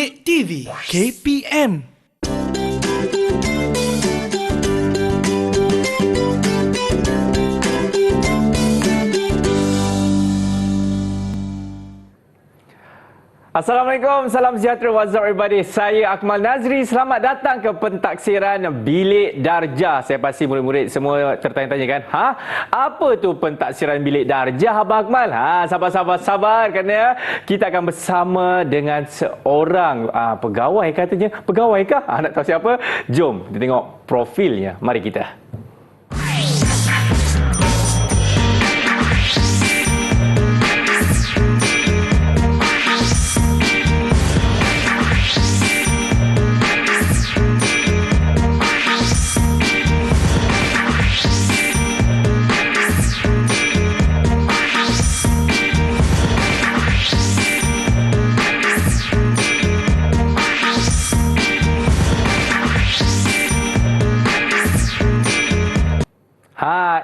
Didik TV KPM. Assalamualaikum, salam sejahtera, what's up everybody? Saya Akmal Nazri, selamat datang ke pentaksiran Bilik Darjah. Saya pasti murid-murid semua tertanya-tanya kan, apa tu pentaksiran Bilik Darjah Abang Akmal? Sabar kerana kita akan bersama dengan seorang pegawai katanya. Pegawaikah? Nak tahu siapa? Jom kita tengok profilnya. Mari kita.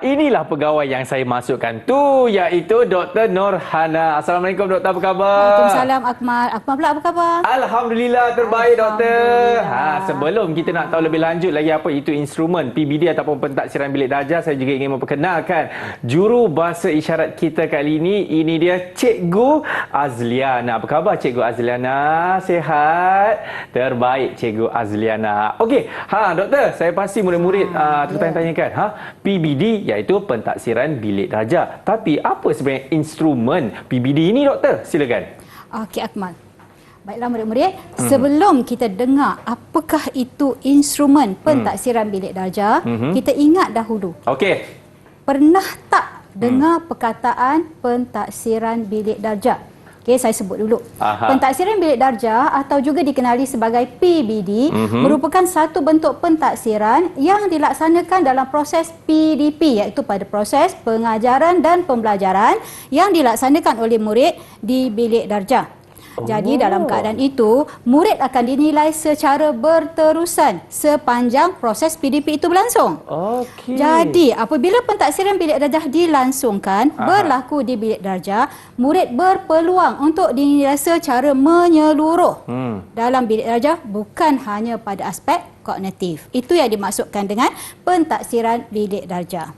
Inilah pegawai yang saya masukkan tu, iaitu Dr. Norhana. Assalamualaikum Doktor, apa khabar? Waalaikumsalam Akmal. Akmal pula apa khabar? Alhamdulillah terbaik Doktor. Sebelum kita nak tahu lebih lanjut lagi apa itu instrumen PBD ataupun pentaksiran Bilik Darjah, saya juga ingin memperkenalkan juru bahasa isyarat kita kali ini. Ini dia Cikgu Azliana. Apa khabar Cikgu Azliana? Sihat? Terbaik Cikgu Azliana. Okey, Doktor, saya pasti murid-murid tertanya-tanyakan, PBD iaitu pentaksiran Bilik Darjah. Tapi apa sebenarnya instrumen PBD ini Doktor? Silakan. Okey Akmal. Baiklah murid-murid, sebelum kita dengar apakah itu instrumen pentaksiran Bilik Darjah, kita ingat dahulu. Okey. Pernah tak dengar perkataan pentaksiran Bilik Darjah? Okey, saya sebut dulu. Pentaksiran Bilik Darjah atau juga dikenali sebagai PBD merupakan satu bentuk pentaksiran yang dilaksanakan dalam proses PDP, iaitu pada proses pengajaran dan pembelajaran yang dilaksanakan oleh murid di Bilik Darjah. Jadi dalam keadaan itu, murid akan dinilai secara berterusan sepanjang proses PDP itu berlangsung. Jadi apabila pentaksiran Bilik Darjah dilangsungkan, berlaku di Bilik Darjah, murid berpeluang untuk dinilai secara menyeluruh dalam Bilik Darjah, bukan hanya pada aspek kognitif. Itu yang dimaksudkan dengan pentaksiran Bilik Darjah.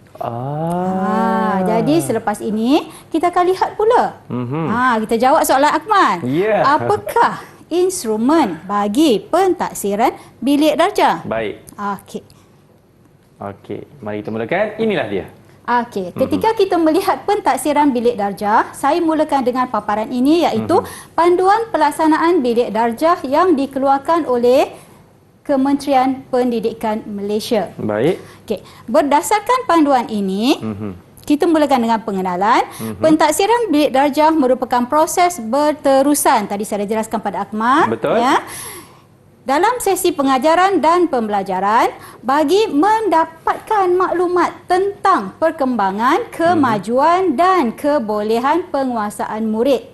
Jadi selepas ini kita akan lihat pula. Kita jawab soalan Akmal. Apakah instrumen bagi pentaksiran Bilik Darjah? Baik. Okey, mari kita mulakan. Inilah dia. Ketika kita melihat pentaksiran Bilik Darjah, saya mulakan dengan paparan ini, iaitu panduan pelaksanaan Bilik Darjah yang dikeluarkan oleh Kementerian Pendidikan Malaysia. Baik. Okey, berdasarkan panduan ini, kita mulakan dengan pengenalan. Pentaksiran Bilik Darjah merupakan proses berterusan. Tadi saya dah jelaskan pada Akmal. Betul. Dalam sesi pengajaran dan pembelajaran bagi mendapatkan maklumat tentang perkembangan, kemajuan dan kebolehan penguasaan murid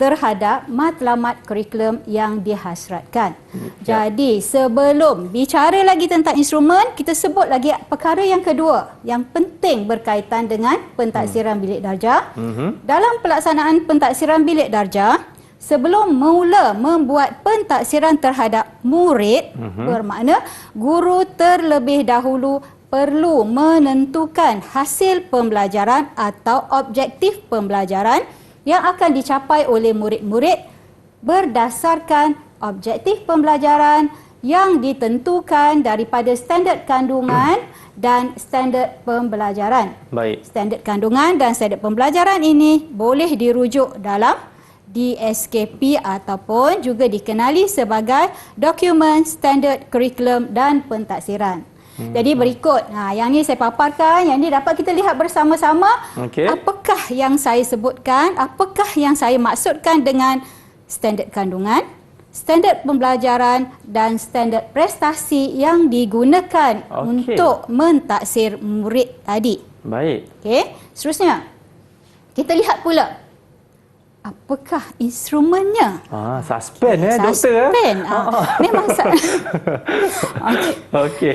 terhadap matlamat kurikulum yang dihasratkan. Jadi sebelum bicara lagi tentang instrumen, kita sebut lagi perkara yang kedua yang penting berkaitan dengan pentaksiran Bilik Darjah. Dalam pelaksanaan pentaksiran Bilik Darjah, sebelum mula membuat pentaksiran terhadap murid, bermakna guru terlebih dahulu perlu menentukan hasil pembelajaran atau objektif pembelajaran yang akan dicapai oleh murid-murid berdasarkan objektif pembelajaran yang ditentukan daripada standard kandungan dan standard pembelajaran. Baik. Standard kandungan dan standard pembelajaran ini boleh dirujuk dalam DSKP ataupun juga dikenali sebagai Dokumen Standard Kurikulum dan Pentaksiran. Jadi berikut, yang ni saya paparkan, yang ni dapat kita lihat bersama-sama. Apakah yang saya sebutkan, apakah yang saya maksudkan dengan standard kandungan, standard pembelajaran dan standard prestasi yang digunakan untuk mentaksir murid tadi. Baik. Okey, seterusnya kita lihat pula apakah instrumennya. Suspend Doktor. Suspend. Memang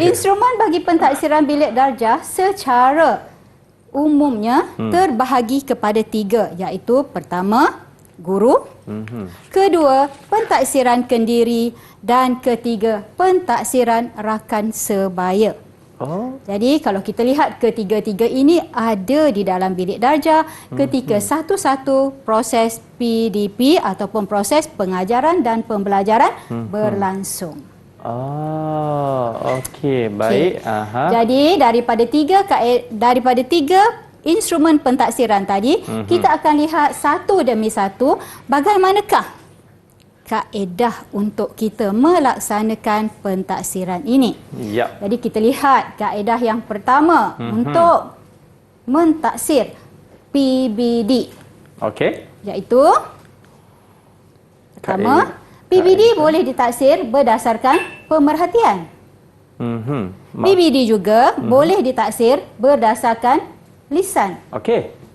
Instrumen bagi pentaksiran Bilik Darjah secara umumnya terbahagi kepada tiga, iaitu pertama, guru. Kedua, pentaksiran kendiri. Dan ketiga, pentaksiran rakan sebaya. Jadi kalau kita lihat ketiga-tiga ini ada di dalam bilik darjah ketika satu-satu proses PDP ataupun proses pengajaran dan pembelajaran berlangsung. Okey, baik. Jadi daripada tiga instrumen pentaksiran tadi, kita akan lihat satu demi satu bagaimanakah kaedah untuk kita melaksanakan pentaksiran ini. Jadi kita lihat kaedah yang pertama untuk mentaksir PBD. Okey. Iaitu pertama, PBD boleh ditaksir berdasarkan pemerhatian. PBD juga boleh ditaksir berdasarkan lisan. Okey.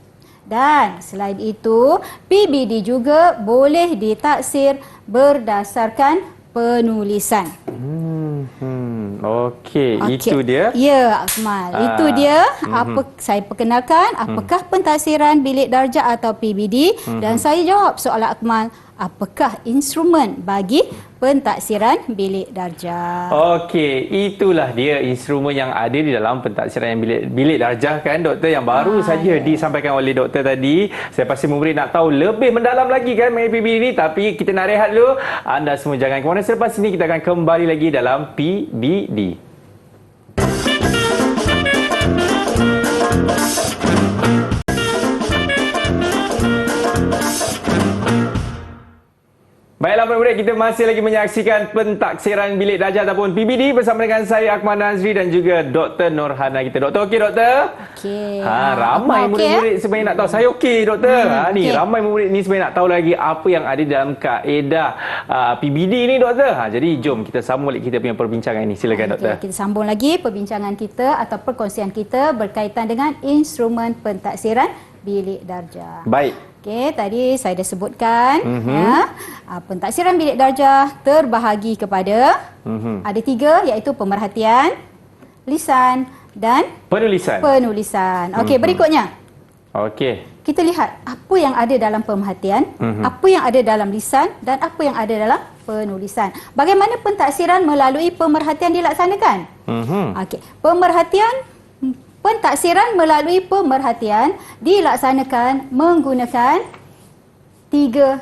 Dan selain itu, PBD juga boleh ditaksir berdasarkan penulisan. Okey, itu dia. Ya, Akmal. Itu dia saya perkenalkan apakah pentaksiran bilik darjah atau PBD dan saya jawab soalan Akmal, apakah instrumen bagi pentaksiran bilik darjah. Okey, itulah dia instrumen yang ada di dalam pentaksiran yang bilik darjah kan doktor, yang baru saja disampaikan oleh doktor tadi. Saya pasti murid nak tahu lebih mendalam lagi kan mengenai PBD ni, tapi kita nak rehat dulu. Anda semua jangan ke mana, selepas ini kita akan kembali lagi dalam PBD. Baiklah murid-murid, kita masih lagi menyaksikan pentaksiran bilik darjah ataupun PBD bersama dengan saya Akmal Nazri dan juga Dr. Nurhana kita. Doktor okey doktor? Okey. Ramai murid-murid sebenarnya nak tahu. Saya okey doktor. Ni ramai murid ni sebenarnya nak tahu lagi apa yang ada dalam kaedah PBD ni doktor. Jadi jom kita sambung lagi kita punya perbincangan ini. Silakan doktor. Kita sambung lagi perbincangan kita atau perkongsian kita berkaitan dengan instrumen pentaksiran bilik darjah. Baik. Okey, tadi saya dah sebutkan pentaksiran bilik darjah terbahagi kepada ada tiga, iaitu pemerhatian, lisan dan penulisan. Okey, berikutnya. Okey. Kita lihat apa yang ada dalam pemerhatian, apa yang ada dalam lisan dan apa yang ada dalam penulisan. Bagaimana pentaksiran melalui pemerhatian dilaksanakan? Okey, pentaksiran melalui pemerhatian dilaksanakan menggunakan tiga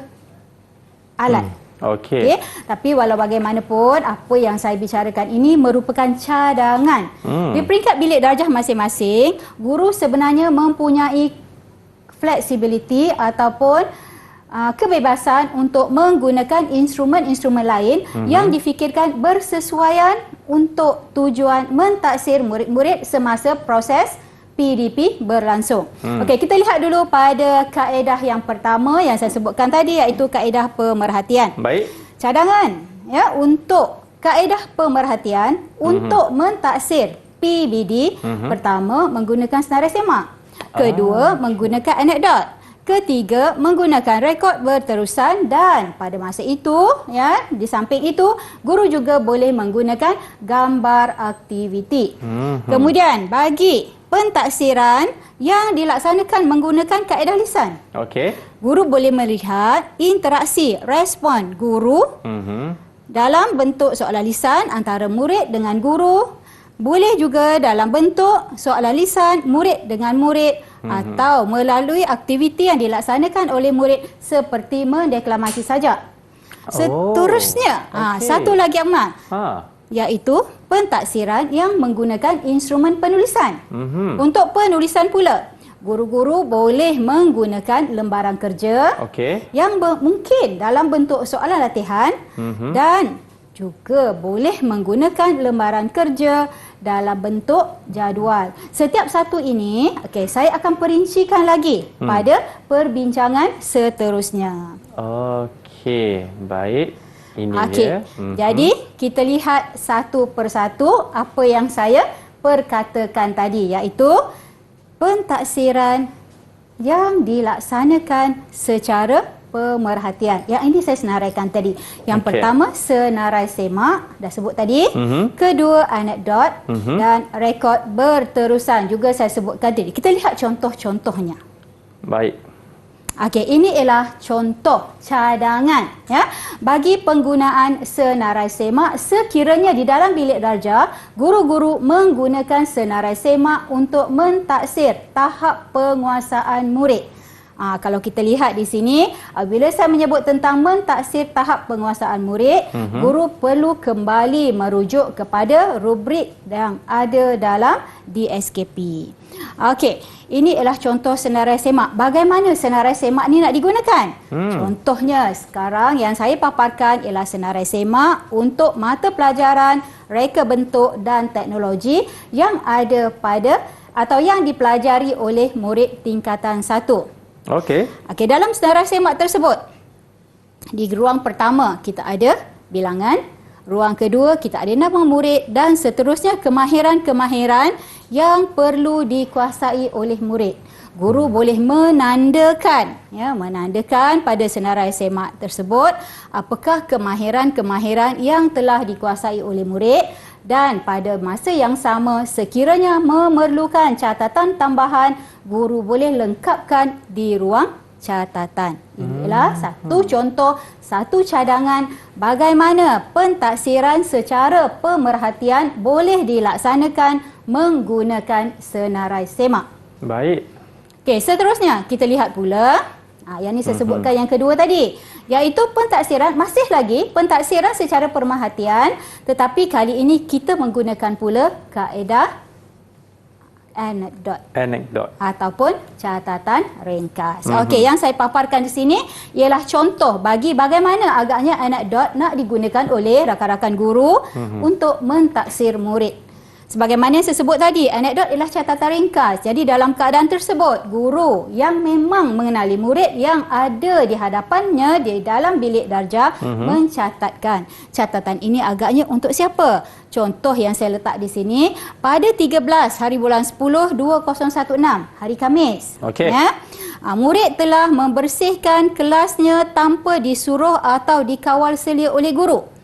alat. Okey. Tapi walau bagaimanapun, apa yang saya bicarakan ini merupakan cadangan. Di peringkat bilik darjah masing-masing, guru sebenarnya mempunyai flexibility ataupun kebebasan untuk menggunakan instrumen-instrumen lain yang difikirkan bersesuaian untuk tujuan mentaksir murid-murid semasa proses PDP berlangsung. Okey, kita lihat dulu pada kaedah yang pertama yang saya sebutkan tadi, iaitu kaedah pemerhatian. Baik. Cadangan ya untuk kaedah pemerhatian untuk mentaksir PBD, pertama menggunakan senarai semak, kedua menggunakan anekdot, ketiga menggunakan rekod berterusan, dan pada masa itu ya, di samping itu guru juga boleh menggunakan gambar aktiviti. Kemudian bagi pentaksiran yang dilaksanakan menggunakan kaedah lisan, guru boleh melihat interaksi respon guru dalam bentuk soalan lisan antara murid dengan guru, boleh juga dalam bentuk soalan lisan murid dengan murid, atau melalui aktiviti yang dilaksanakan oleh murid seperti mendeklamasi saja. Seterusnya, satu lagi Ahmad, iaitu pentaksiran yang menggunakan instrumen penulisan. Untuk penulisan pula, guru-guru boleh menggunakan lembaran kerja yang mungkin dalam bentuk soalan latihan, dan juga boleh menggunakan lembaran kerja dalam bentuk jadual. Setiap satu ini, saya akan perincikan lagi pada perbincangan seterusnya. Okey, baik. Ini dia. Jadi, kita lihat satu persatu apa yang saya perkatakan tadi, iaitu pentaksiran yang dilaksanakan secara pemerhatian. Yang ini saya senaraikan tadi. Yang pertama, senarai semak, dah sebut tadi. Kedua, anekdot. Dan rekod berterusan juga saya sebutkan tadi. Kita lihat contoh-contohnya. Baik. Okey, ini ialah contoh cadangan ya bagi penggunaan senarai semak sekiranya di dalam bilik darjah guru-guru menggunakan senarai semak untuk mentaksir tahap penguasaan murid. Kalau kita lihat di sini, bila saya menyebut tentang mentaksir tahap penguasaan murid, guru perlu kembali merujuk kepada rubrik yang ada dalam DSKP. Okey, ini ialah contoh senarai semak. Bagaimana senarai semak ni nak digunakan? Contohnya sekarang yang saya paparkan ialah senarai semak untuk mata pelajaran reka bentuk dan teknologi yang ada pada atau yang dipelajari oleh murid tingkatan 1. Okey, dalam senarai semak tersebut, di ruang pertama kita ada bilangan, ruang kedua kita ada nama murid dan seterusnya kemahiran-kemahiran yang perlu dikuasai oleh murid. Guru boleh menandakan pada senarai semak tersebut apakah kemahiran-kemahiran yang telah dikuasai oleh murid dan pada masa yang sama sekiranya memerlukan catatan tambahan, guru boleh lengkapkan di ruang catatan. Inilah satu contoh, satu cadangan bagaimana pentaksiran secara pemerhatian boleh dilaksanakan menggunakan senarai semak. Baik. Okey, seterusnya kita lihat pula yang ni saya sebutkan yang kedua tadi, iaitu pentaksiran, masih lagi pentaksiran secara pemerhatian, tetapi kali ini kita menggunakan pula kaedah anekdot ataupun catatan ringkas. Okey, yang saya paparkan di sini ialah contoh bagi bagaimana agaknya anekdot nak digunakan oleh rakan-rakan guru untuk mentaksir murid. Sebagaimana saya sebut tadi, anekdot ialah catatan ringkas. Jadi dalam keadaan tersebut, guru yang memang mengenali murid yang ada di hadapannya di dalam bilik darjah mencatatkan. Catatan ini agaknya untuk siapa? Contoh yang saya letak di sini, pada 13 hari bulan 10 2016, hari Khamis. Okey. Murid telah membersihkan kelasnya tanpa disuruh atau dikawal selia oleh guru.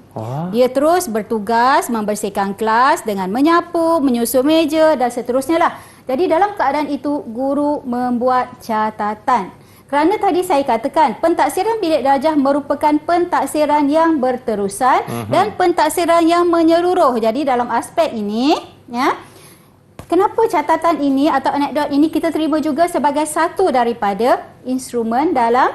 Dia terus bertugas membersihkan kelas dengan menyapu, menyusun meja dan seterusnya lah. Jadi dalam keadaan itu, guru membuat catatan. Kerana tadi saya katakan, pentaksiran bilik darjah merupakan pentaksiran yang berterusan dan pentaksiran yang menyeluruh. Jadi dalam aspek ini, kenapa catatan ini atau anekdot ini kita terima juga sebagai satu daripada instrumen dalam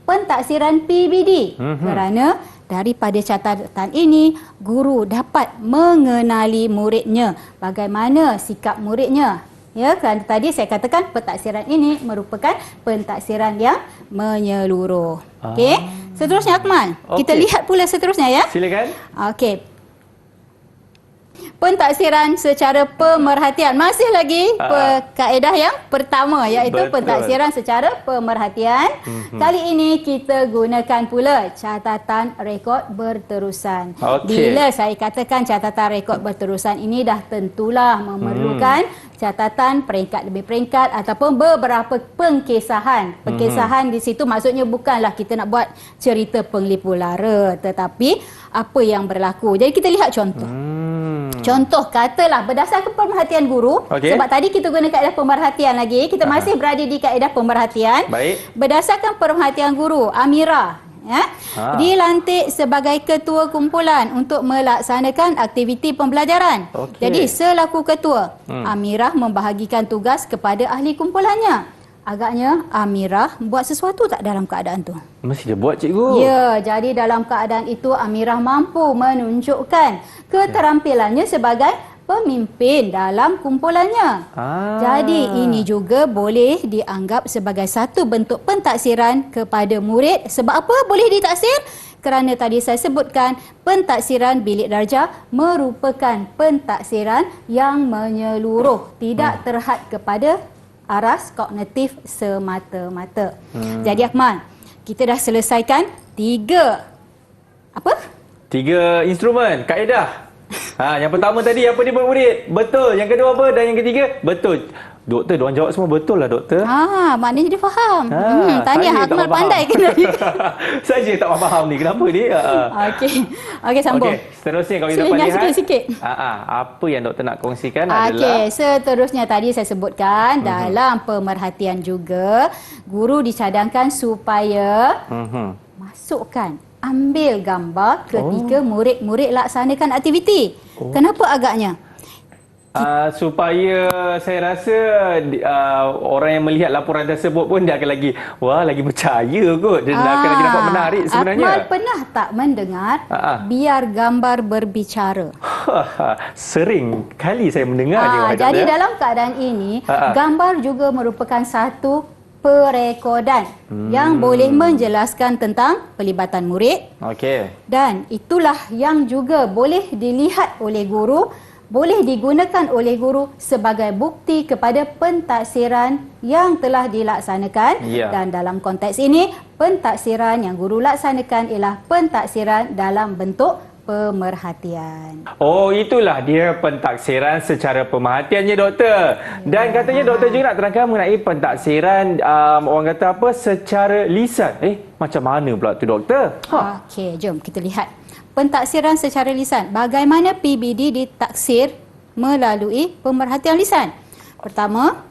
pentaksiran PBD. Kerana daripada catatan ini, guru dapat mengenali muridnya, bagaimana sikap muridnya. Kerana tadi saya katakan pentaksiran ini merupakan pentaksiran yang menyeluruh. Okey. Seterusnya Akmal, kita lihat pula seterusnya ya. Silakan. Okey. Pentaksiran secara pemerhatian. Masih lagi kaedah yang pertama, iaitu pentaksiran secara pemerhatian. Kali ini kita gunakan pula catatan rekod berterusan. Bila saya katakan catatan rekod berterusan ini dah tentulah memerlukan catatan peringkat demi peringkat ataupun beberapa pengkisahan. Pengkisahan di situ maksudnya bukanlah kita nak buat cerita penglipu lara, tetapi apa yang berlaku. Jadi kita lihat contoh. Contoh katalah berdasarkan pemerhatian guru, sebab tadi kita guna kaedah pemerhatian lagi, kita masih berada di kaedah pemerhatian. Baik. Berdasarkan pemerhatian guru, Amirah dilantik sebagai ketua kumpulan untuk melaksanakan aktiviti pembelajaran. Jadi selaku ketua, Amirah membahagikan tugas kepada ahli kumpulannya. Agaknya Amirah buat sesuatu tak dalam keadaan tu? Mesti dia buat, cikgu. Ya, jadi dalam keadaan itu Amirah mampu menunjukkan keterampilannya sebagai pemimpin dalam kumpulannya. Jadi ini juga boleh dianggap sebagai satu bentuk pentaksiran kepada murid. Sebab apa boleh ditaksir? Kerana tadi saya sebutkan pentaksiran bilik darjah merupakan pentaksiran yang menyeluruh, tidak terhad kepada aras kognitif semata-mata. Jadi Akmal, kita dah selesaikan tiga instrumen, kaedah. Yang pertama tadi apa dia buat murid? Betul. Yang kedua apa? Dan yang ketiga? Betul. Doktor, diorang jawab semua betul lah doktor. Maknanya dia faham. Tanya saya tak Akmal faham. pandai kena. Saya je tak faham ni. Kenapa ni? Okey, sambung. Okey, seterusnya kalau kita dapat Selingan lihat. sikit-sikit. Apa yang doktor nak kongsikan Okey, adalah seterusnya tadi saya sebutkan dalam pemerhatian juga guru dicadangkan supaya masukkan, ambil gambar ketika murid-murid laksanakan aktiviti. Kenapa agaknya? Supaya saya rasa orang yang melihat laporan tersebut pun dia akan lagi percaya kot. Dia akan lagi dapat menarik sebenarnya. Akmal pernah tak mendengar biar gambar berbicara? Sering kali saya mendengar ni. Jadi dalam keadaan ini, gambar juga merupakan satu perekodan yang boleh menjelaskan tentang pelibatan murid. Okey. Dan itulah yang juga boleh dilihat oleh guru, boleh digunakan oleh guru sebagai bukti kepada pentaksiran yang telah dilaksanakan. Dan dalam konteks ini, pentaksiran yang guru laksanakan ialah pentaksiran dalam bentuk pemerhatian. Itulah dia pentaksiran secara pemerhatiannya doktor. Dan katanya doktor juga nak terangkan mengenai pentaksiran orang kata apa secara lisan. Macam mana pula tu doktor? Okey, jom kita lihat. Pentaksiran secara lisan. Bagaimana PBD ditaksir melalui pemerhatian lisan? Pertama,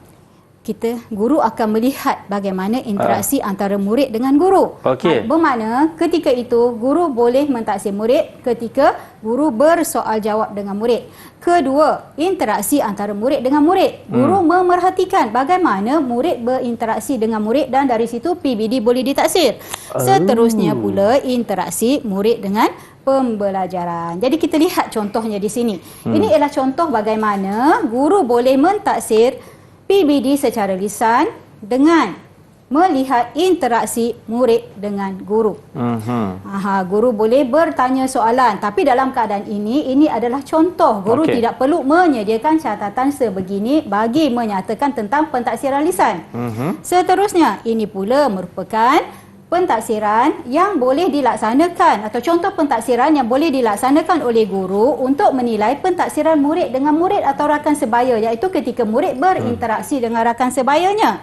guru akan melihat bagaimana interaksi antara murid dengan guru. Bermakna ketika itu guru boleh mentaksir murid ketika guru bersoal jawab dengan murid. Kedua, interaksi antara murid dengan murid. Guru memerhatikan bagaimana murid berinteraksi dengan murid dan dari situ PBD boleh ditaksir. Seterusnya pula interaksi murid dengan pembelajaran. Jadi kita lihat contohnya di sini. Ini ialah contoh bagaimana guru boleh mentaksir PBD secara lisan dengan melihat interaksi murid dengan guru. Guru boleh bertanya soalan, tapi dalam keadaan ini adalah contoh. Guru tidak perlu menyediakan catatan sebegini bagi menyatakan tentang pentaksiran lisan. Seterusnya, ini pula merupakan pentaksiran yang boleh dilaksanakan atau contoh pentaksiran yang boleh dilaksanakan oleh guru untuk menilai pentaksiran murid dengan murid atau rakan sebaya, iaitu ketika murid berinteraksi dengan rakan sebayanya.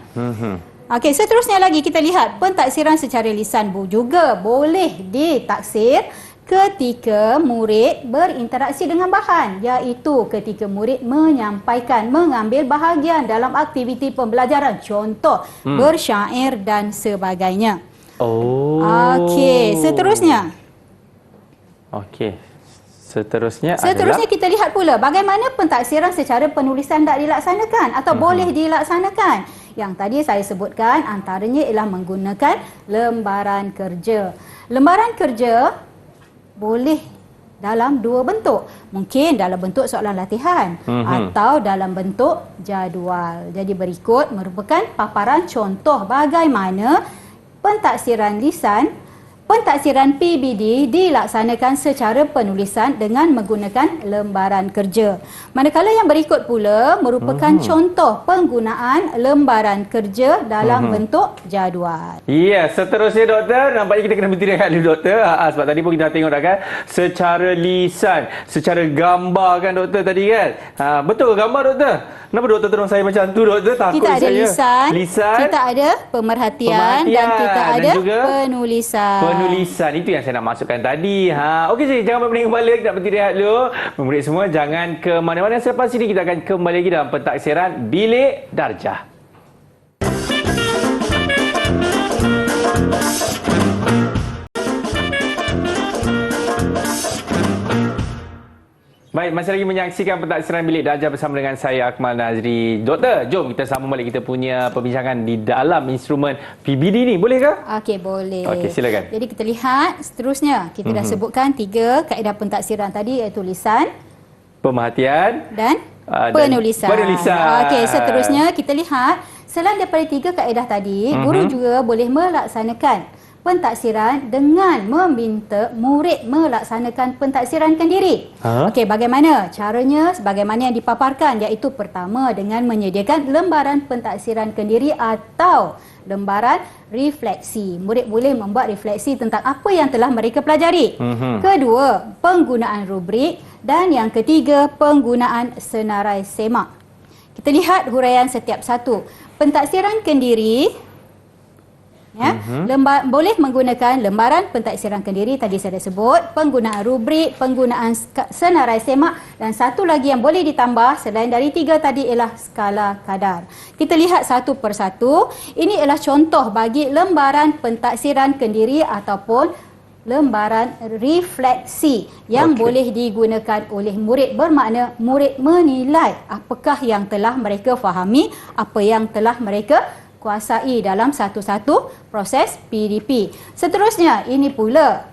Okey, seterusnya lagi kita lihat pentaksiran secara lisan juga boleh ditaksir ketika murid berinteraksi dengan bahan, iaitu ketika murid menyampaikan, mengambil bahagian dalam aktiviti pembelajaran, contoh bersyair dan sebagainya. Okey, seterusnya. Seterusnya kita lihat pula bagaimana pentaksiran secara penulisan tak dilaksanakan atau boleh dilaksanakan. Yang tadi saya sebutkan antaranya ialah menggunakan lembaran kerja. Lembaran kerja boleh dalam dua bentuk. Mungkin dalam bentuk soalan latihan atau dalam bentuk jadual. Jadi berikut merupakan paparan contoh bagaimana pentaksiran lisan, pentaksiran PBD dilaksanakan secara penulisan dengan menggunakan lembaran kerja. Manakala yang berikut pula merupakan contoh penggunaan lembaran kerja dalam bentuk jadual. Seterusnya doktor, nampaknya kita kena berhenti dekat dulu doktor. Sebab tadi pun kita dah tengok dah kan, secara lisan, secara gambar kan doktor tadi kan. Betul ke gambar doktor? Kenapa doktor terus saya macam tu doktor? Takut kita ada saya. Lisan, kita ada pemerhatian dan kita ada penulisan. Itu yang saya nak masukkan tadi. Okey, jadi jangan berpening kembali, kita nak berhenti rehat dulu. Murid semua jangan ke mana-mana. Selepas ini kita akan kembali lagi dalam pentaksiran Bilik Darjah. Baik, masih lagi menyaksikan pentaksiran Bilik Darjah bersama dengan saya Akmal Nazri. Doktor, jom kita sambung balik kita punya perbincangan di dalam instrumen PBD ni. Boleh ke? Okey, boleh. Okey, silakan. Jadi kita lihat seterusnya. Kita dah sebutkan 3 kaedah pentaksiran tadi, iaitu lisan, pemerhatian dan penulisan. Okey, seterusnya kita lihat selain daripada 3 kaedah tadi, guru juga boleh melaksanakan pentaksiran dengan meminta murid melaksanakan pentaksirankan diri. Okey, bagaimana caranya? Sebagaimana yang dipaparkan, iaitu pertama dengan menyediakan lembaran pentaksirankan diri atau lembaran refleksi. Murid boleh membuat refleksi tentang apa yang telah mereka pelajari. Kedua, penggunaan rubrik, dan yang ketiga, penggunaan senarai semak. Kita lihat huraian setiap satu. Pentaksiran kendiri boleh menggunakan lembaran pentaksiran kendiri, tadi saya dah sebut, penggunaan rubrik, penggunaan senarai semak, dan satu lagi yang boleh ditambah selain dari 3 tadi ialah skala kadar. Kita lihat satu persatu. Ini ialah contoh bagi lembaran pentaksiran kendiri ataupun lembaran refleksi yang boleh digunakan oleh murid. Bermakna murid menilai apakah yang telah mereka fahami, apa yang telah mereka kuasai dalam satu-satu proses PDP. Seterusnya, ini pula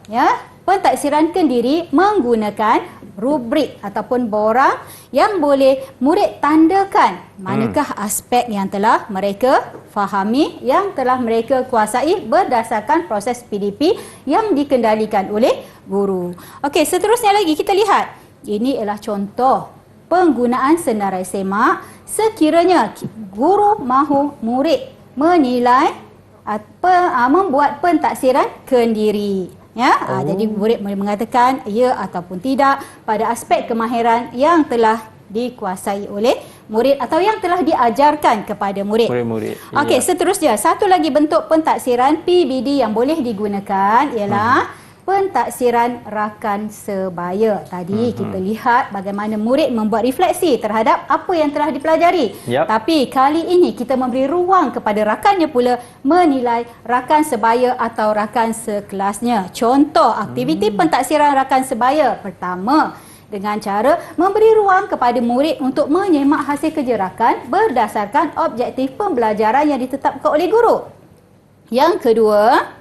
pentaksiran kendiri menggunakan rubrik ataupun borang yang boleh murid tandakan manakah aspek yang telah mereka fahami, yang telah mereka kuasai berdasarkan proses PDP yang dikendalikan oleh guru. Okey, seterusnya lagi kita lihat. Ini ialah contoh penggunaan senarai semak sekiranya guru mahu murid menilai membuat pentaksiran kendiri. Jadi murid boleh mengatakan ya ataupun tidak pada aspek kemahiran yang telah dikuasai oleh murid atau yang telah diajarkan kepada murid. Okey, seterusnya satu lagi bentuk pentaksiran PBD yang boleh digunakan ialah pentaksiran rakan sebaya. Tadi kita lihat bagaimana murid membuat refleksi terhadap apa yang telah dipelajari. Tapi kali ini kita memberi ruang kepada rakannya pula menilai rakan sebaya atau rakan sekelasnya. Contoh aktiviti pentaksiran rakan sebaya. Pertama, dengan cara memberi ruang kepada murid untuk menyemak hasil kerja rakan berdasarkan objektif pembelajaran yang ditetapkan oleh guru. Yang kedua,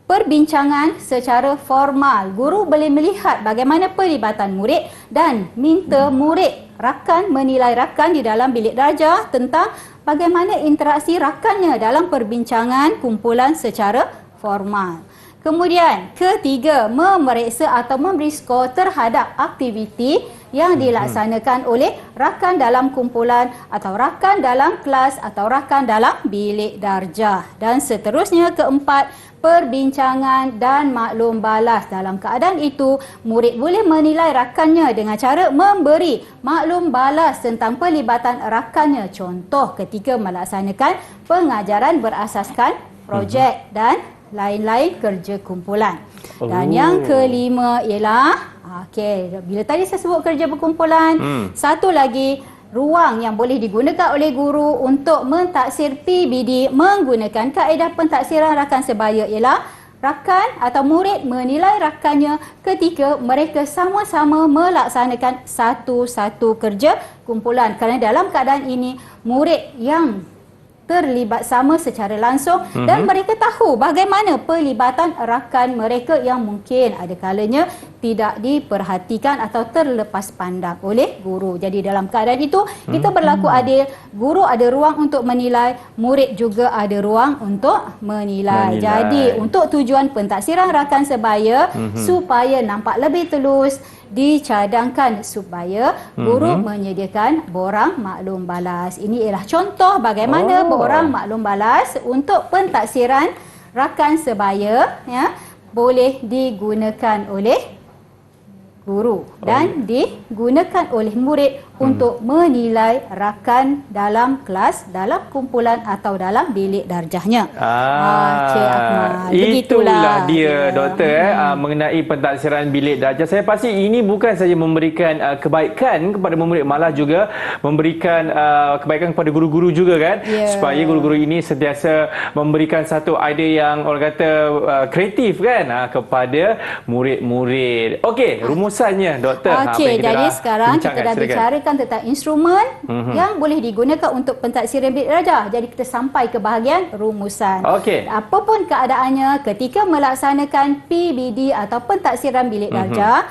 perbincangan secara formal. Guru boleh melihat bagaimana pelibatan murid dan minta murid rakan menilai rakan di dalam bilik darjah tentang bagaimana interaksi rakannya dalam perbincangan kumpulan secara formal. Kemudian, ketiga, memeriksa atau memberi skor terhadap aktiviti yang dilaksanakan oleh rakan dalam kumpulan atau rakan dalam kelas atau rakan dalam bilik darjah. Dan seterusnya, keempat, perbincangan dan maklum balas. Dalam keadaan itu, murid boleh menilai rakannya dengan cara memberi maklum balas tentang pelibatan rakannya. Contoh ketika melaksanakan pengajaran berasaskan projek dan lain-lain kerja kumpulan. Dan yang kelima ialah bila tadi saya sebut kerja berkumpulan, satu lagi ruang yang boleh digunakan oleh guru untuk mentaksir PBD menggunakan kaedah pentaksiran rakan sebaya ialah rakan atau murid menilai rakannya ketika mereka sama-sama melaksanakan satu-satu kerja kumpulan. Kerana dalam keadaan ini murid yang terlibat sama secara langsung dan mereka tahu bagaimana pelibatan rakan mereka yang mungkin ada kalanya tidak diperhatikan atau terlepas pandang oleh guru. Jadi dalam keadaan itu kita berlaku adil, guru ada ruang untuk menilai, murid juga ada ruang untuk menilai. Jadi untuk tujuan pentaksiran rakan sebaya supaya nampak lebih telus, dicadangkan supaya guru menyediakan borang maklum balas. Ini ialah contoh bagaimana borang maklum balas untuk pentaksiran rakan sebaya boleh digunakan oleh guru dan digunakan oleh murid untuk menilai rakan dalam kelas, dalam kumpulan atau dalam bilik darjahnya. Cik Akmal. Itulah dia doktor mengenai pentaksiran bilik darjah. Saya pasti ini bukan saja memberikan kebaikan kepada murid, malah juga memberikan kebaikan kepada guru-guru juga kan, supaya guru-guru ini sentiasa memberikan satu idea yang orang kata kreatif kan kepada murid-murid. Okey, rumusannya doktor. Okey, jadi sekarang kita dah bicarakan tentang instrumen yang boleh digunakan untuk pentaksiran bilik darjah. Jadi kita sampai ke bahagian rumusan. Apapun keadaannya ketika melaksanakan PBD atau pentaksiran bilik darjah,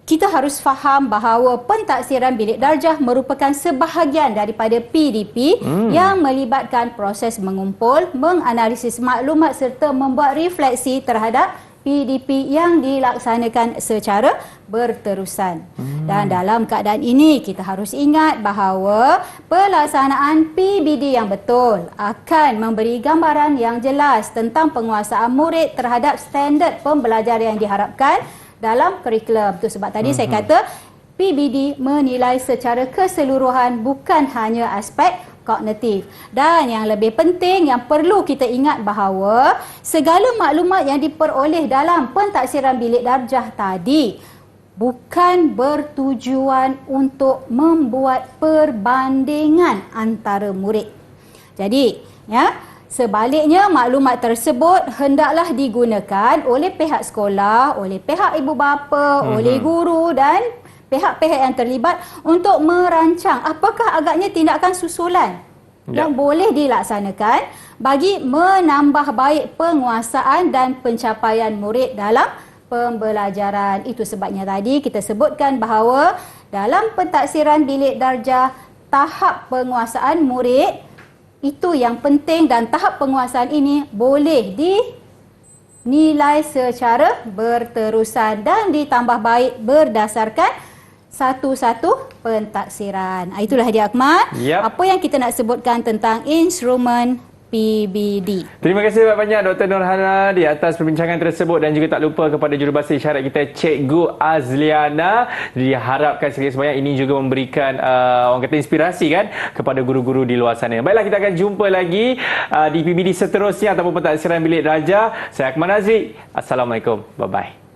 kita harus faham bahawa pentaksiran bilik darjah merupakan sebahagian daripada PDP yang melibatkan proses mengumpul, menganalisis maklumat serta membuat refleksi terhadap PDP yang dilaksanakan secara berterusan. Dan dalam keadaan ini kita harus ingat bahawa pelaksanaan PBD yang betul akan memberi gambaran yang jelas tentang penguasaan murid terhadap standard pembelajaran yang diharapkan dalam kurikulum. Itu sebab tadi saya kata PBD menilai secara keseluruhan bukan hanya aspek kognitif. Dan yang lebih penting yang perlu kita ingat bahawa segala maklumat yang diperoleh dalam pentaksiran bilik darjah tadi bukan bertujuan untuk membuat perbandingan antara murid. Jadi, sebaliknya maklumat tersebut hendaklah digunakan oleh pihak sekolah, oleh pihak ibu bapa, oleh guru dan pihak-pihak yang terlibat untuk merancang apakah agaknya tindakan susulan yang boleh dilaksanakan bagi menambah baik penguasaan dan pencapaian murid dalam pembelajaran. Itu sebabnya tadi kita sebutkan bahawa dalam pentaksiran bilik darjah, tahap penguasaan murid itu yang penting dan tahap penguasaan ini boleh dinilai secara berterusan dan ditambah baik berdasarkan satu-satu pentaksiran. Itulah dia Ahmad. Apa yang kita nak sebutkan tentang instrumen PBD. Terima kasih banyak Dr. Nurhana di atas perbincangan tersebut dan juga tak lupa kepada jurubahasa isyarat kita Cikgu Azliana. Diharapkan sekali sebanyak ini juga memberikan orang kata inspirasi kan kepada guru-guru di luar sana. Baiklah, kita akan jumpa lagi di PBD seterusnya ataupun pentaksiran bilik darjah. Saya Akmal Nazri. Assalamualaikum. Bye-bye.